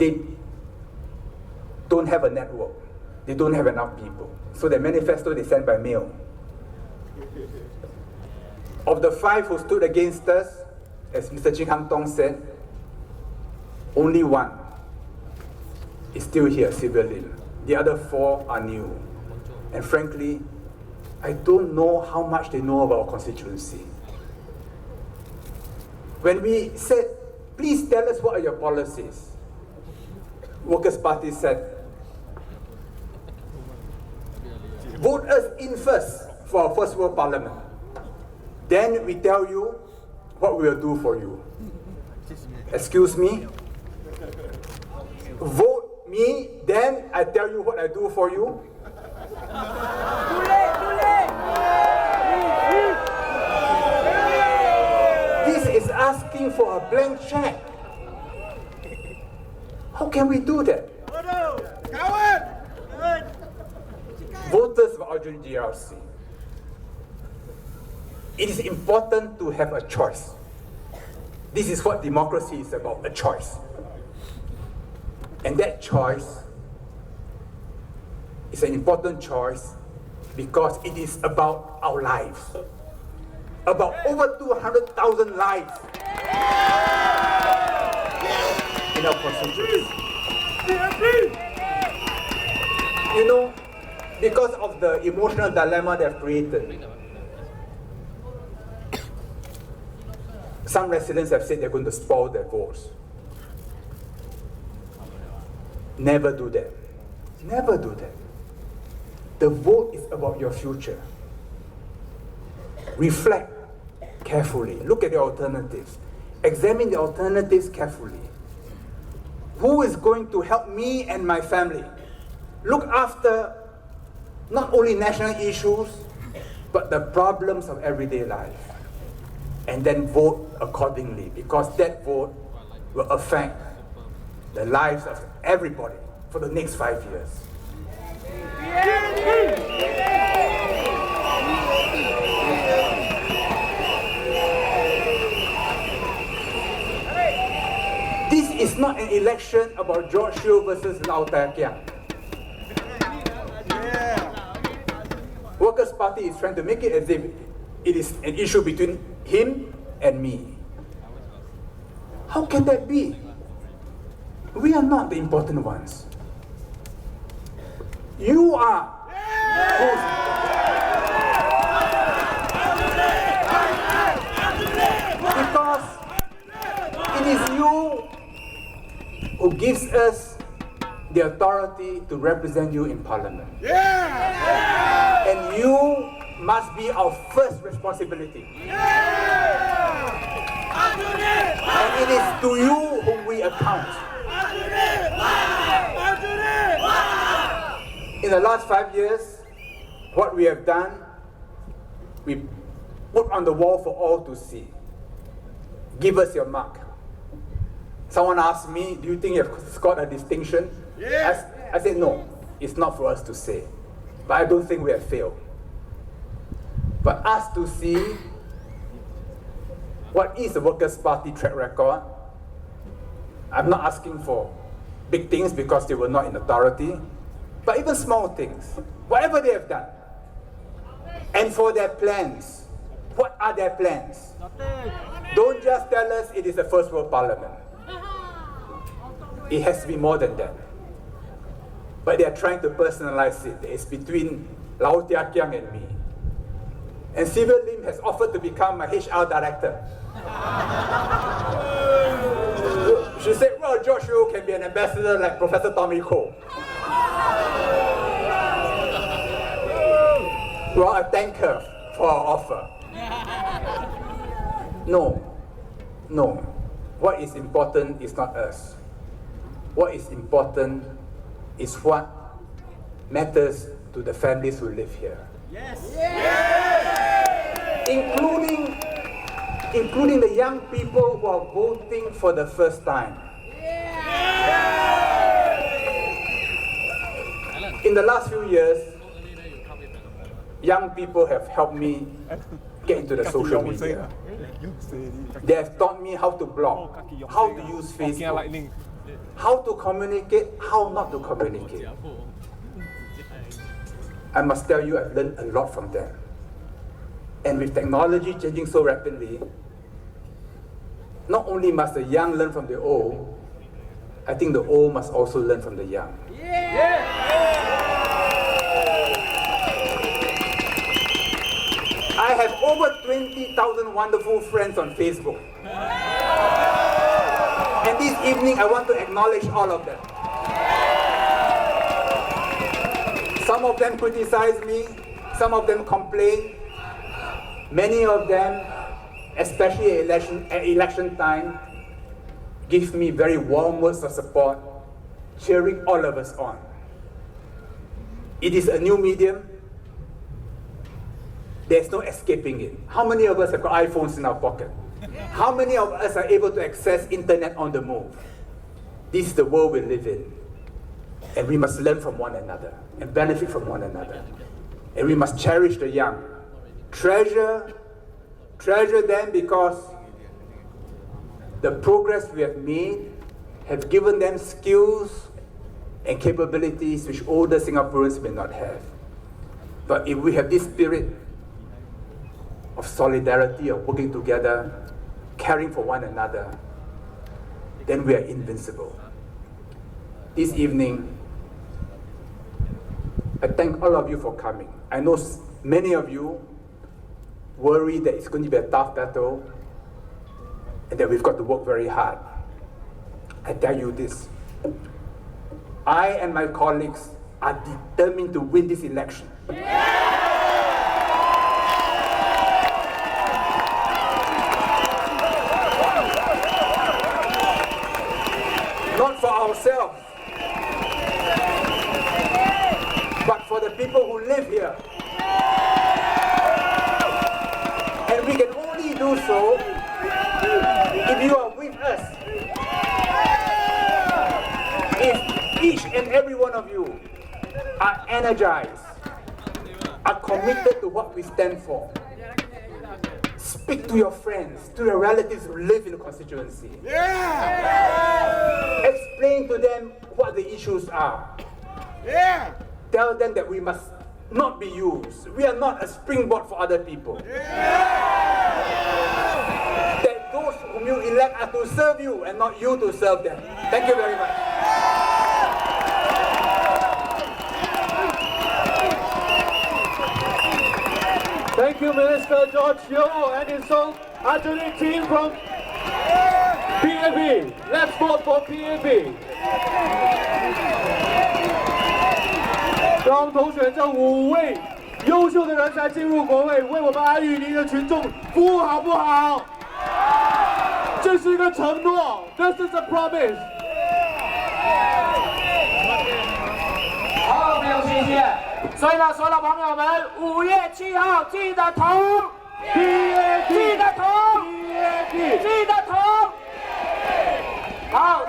they don't have a network. They don't have enough people. So the manifesto they sent by mail. Of the 5 who stood against us, as Mr. Ching Hang Tong said, only 1 is still here, Sylvia Lim. The other 4 are new. And frankly, I don't know how much they know about our constituency. When we said, please tell us what are your policies, Workers' Party said, vote us in first for our first world parliament. Then we tell you what we will do for you. Excuse me? Vote me, then I tell you what I do for you? This is asking for a blank check. How can we do that? Voters of Aljnunied GRC. It is important to have a choice. This is what democracy is about, a choice. And that choice is an important choice because it is about our lives. About over 200,000 lives in our constituency. You know, because of the emotional dilemma they've created, some residents have said they're going to spoil their votes. Never do that. Never do that. The vote is about your future. Reflect carefully. Look at the alternatives. Examine the alternatives carefully. Who is going to help me and my family look after not only national issues, but the problems of everyday life? And then vote accordingly, because that vote will affect the lives of everybody for the next 5 years. This is not an election about George Yeo versus Lau Tai Kiang. Workers' Party is trying to make it as if it is an issue between him and me. How can that be? We are not the important ones. You are. Because it is you who gives us the authority to represent you in Parliament. And you must be our first responsibility. And it is to you whom we account. In the last 5 years, what we have done, we put on the wall for all to see. Give us your mark. Someone asked me, do you think you have scored a distinction? Yes. I said, no, it's not for us to say. But I don't think we have failed. But us to see what is the Workers' Party track record. I'm not asking for big things because they were not in authority, but even small things, whatever they have done. And for their plans, what are their plans? Don't just tell us it is the first world parliament. It has to be more than that. But they are trying to personalize it. It's between Lau Tai Kiang and me. And Sylvia Lim has offered to become my HR director. She said, well, George Yeo can be an ambassador like Professor Tommy Koh. Well, I thank her for her offer. No. What is important is not us. What is important is what matters to the families who live here. Yes. Including the young people who are voting for the first time. In the last few years, young people have helped me get into the social media. They have taught me how to blog, how to use Facebook, how to communicate, how not to communicate. I must tell you, I've learned a lot from them. And with technology changing so rapidly, not only must the young learn from the old, I think the old must also learn from the young. I have over 20,000 wonderful friends on Facebook. And this evening, I want to acknowledge all of them. Some of them criticize me, some of them complain. Many of them, especially at election time, give me very warm words of support, cheering all of us on. It is a new medium. There's no escaping it. How many of us have got iPhones in our pocket? How many of us are able to access internet on the move? This is the world we live in. And we must learn from one another and benefit from one another. And we must cherish the young. Treasure them, because the progress we have made have given them skills and capabilities which older Singaporeans may not have. But if we have this spirit of solidarity, of working together, caring for one another, then we are invincible. This evening, I thank all of you for coming. I know many of you worry that it's going to be a tough battle and that we've got to work very hard. I tell you this, I and my colleagues are determined to win this election. Not for ourselves, but for the people who live here. And we can only do so if you are with us. If each and every one of you are energized, are committed to what we stand for. Speak to your friends, to your relatives who live in the constituency. Explain to them what the issues are. Tell them that we must not be used. We are not a springboard for other people. That those whom you elect are to serve you and not you to serve them. Thank you very much. Thank you, Minister George Yeo and his whole Aljnunied team from PAP. Let's vote for PAP. 让投选这5位优秀的人才进入国会，为我们安语宁的群众服务，好不好？这是一个承诺 ，This is a promise。好，非常谢谢。所以呢，所有的朋友们，5月7号记得投 PAP， 记得投 PAP， 记得投。好。